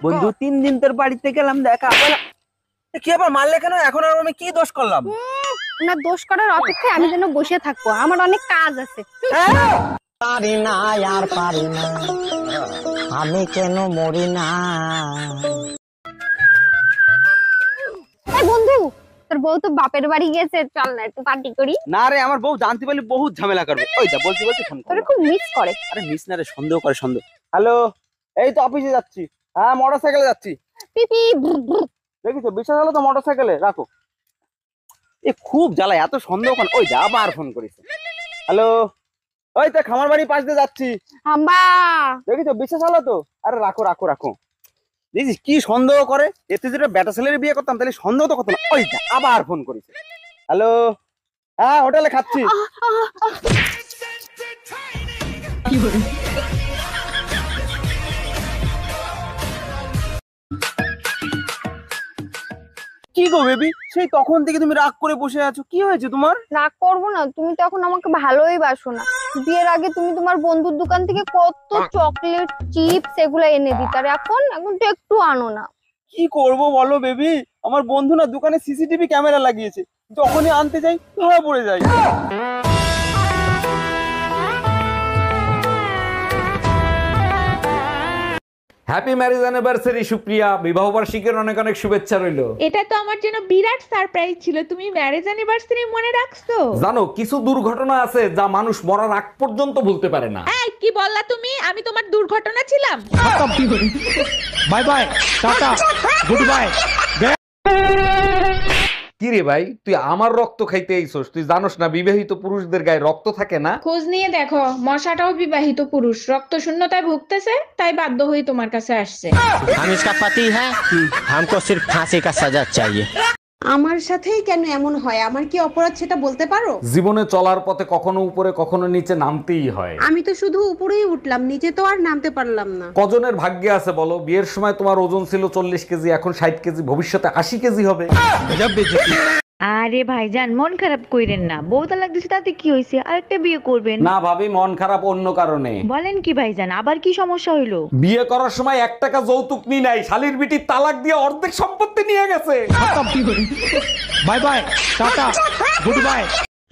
বন্ধু 3 দিন তোর বাড়িতে গেলাম দেখা হলো কি আবার মারলে কেন এখন আর আমি কি দোষ করলাম না দোষ করার অপেক্ষায় আমি যেন বসে থাকবো আমার অনেক কাজ আছে পারি না আর পারি না আমি কেন মরি না এই বন্ধু তোর বউ তো বাপের বাড়ি গেছে চল না একটু পার্টি করি না রে আমার বউ জানতে পারলে বহুত ঝামেলা করবে ওই দা বলছি ফোন তোরে খুব মিস করে আরে মিস না রে সন্দেহ করে সন্দেহ হ্যালো এই তো অফিসে যাচ্ছি হ্যাঁ মোটরসাইকেলে যাচ্ছি পিপি দেখিছো বিশ্বাস হলো তো মোটরসাইকেলে রাখো এ খুব জ্বালায় এত সন্দেহ কেন ওই দা আবার ফোন করেছে হ্যালো ওই তো খামার বাড়ি পাশ দিয়ে যাচ্ছি হাম্বা দেখিছো বিশ্বাস হলো তো আরে রাখো রাখো রাখো দেখিস কি সন্দেহ করে এতে যেটা বেটা ছেলের বিয়ে করতাম তাহলে সন্দেহ তো করতো না ওই দা আবার ফোন করেছে হ্যালো হ্যাঁ হোটেলে খাচ্ছি কি গো বেবি সেই তখন থেকে তুমি রাগ করে বসে আছো কি হয়েছে তোমার রাগ করবো না তুমি তো এখন আমাকে ভালোই বাসো না বিয়ের আগে তুমি তোমার বন্ধুর দোকান থেকে কত চকলেট চিপস এগুলো এনে দিতে আর এখন তো একটু আনো না কি করব বলো বেবি আমার বন্ধু না দোকানে সিসিটিভি ক্যামেরা লাগিয়েছে যখনই আনতে যাই ধরা পড়ে যায় হ্যাপি ম্যারেজ অ্যানিভার্সারি সুপ্রিয়া বিবাহ বার্ষিকীর অনেক অনেক শুভেচ্ছা রইলো। এটা তো আমার জন্য বিরাট সারপ্রাইজ ছিল, তুমি ম্যারেজ অ্যানিভার্সারি মনে রাখছো? জানো কিছু দুর্ঘটনা আছে যা মানুষ মরার আগ পর্যন্ত ভুলতে পারে না। এই কি বললা তুমি? আমি তোমার দুর্ঘটনা ছিলাম? Bye bye tata good bye. কি রে ভাই তুই আমার রক্ত খাইতে আইছস? তুই জানোস না বিবাহিত পুরুষদের গায়ে রক্ত থাকে না? খোঁজ নিয়ে দেখো, মশাটাও বিবাহিত পুরুষ, রক্ত শূন্যতায় ভুগতেছে, তাই বাধ্য হয়ে তোমার কাছে আসছে। हम इसका पति है हमको सिर्फ फांसी का सजा चाहिए। আমার সাথেই কেন এমন হয়? আমার কি অপরাধ সেটা বলতে পারো? জীবনে চলার পথে কখনো উপরে কখনো নিচে নামতেই হয়। আমি তো শুধু উপরেই উঠলাম, নিচে তো আর নামতে পারলাম না। কজনের ভাগ্যে আছে বলো বিয়ের সময় তোমার ওজন ছিল 40 কেজি, এখন 60 কেজি, ভবিষ্যতে 80 কেজি হবে। আরে ভাইজান মন খারাপ কইরেন না, বউ তালাক দিছে তাতে কি হইছে? আরেকটা বিয়ে করবেন। না ভাবি মন খারাপ অন্য কারণে। বলেন কি ভাইজান, আবার কি সমস্যা হইলো? বিয়ে করার সময় 1 টাকা যৌতুক নি নাই, শালির বিটি তালাক দিয়ে অর্ধেক সম্পত্তি নিয়ে গেছে। Bye bye tata good bye.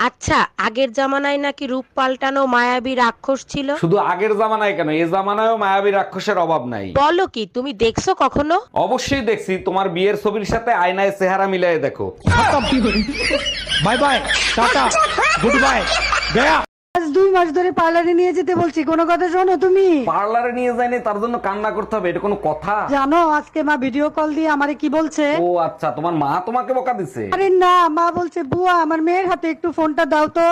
আচ্ছা, আগের জামানায় নাকি রূপ পাল্টানো মায়াবী রাক্ষস ছিল? শুধু আগের জামানায় কেন, এই জামানায়ও মায়াবী রাক্ষসের অভাব নাই। বলো কি, তুমি দেখছো কখনো? অবশ্যই দেখছি, তোমার বিয়ের ছবির সাথে আয়নায় চেহারা মিলাই দেখো। Bye bye tata good bye Gaya. আজ 2 মাস ধরে পার্লারে নিয়ে যেতে বলছি, কোনো কথা শোনো তুমি? পার্লারে নিয়ে যায়নি তার জন্য কান্না করতে হবে, এটা কোনো কথা? জানো আজকে মা ভিডিও কল দিয়ে আমারে কি বলছে? ও আচ্ছা, তোমার মা তোমাকে বকা দিছে? আরে না, মা বলছে বুয়া আমার মেয়ের হাতে একটু ফোনটা দাও তো।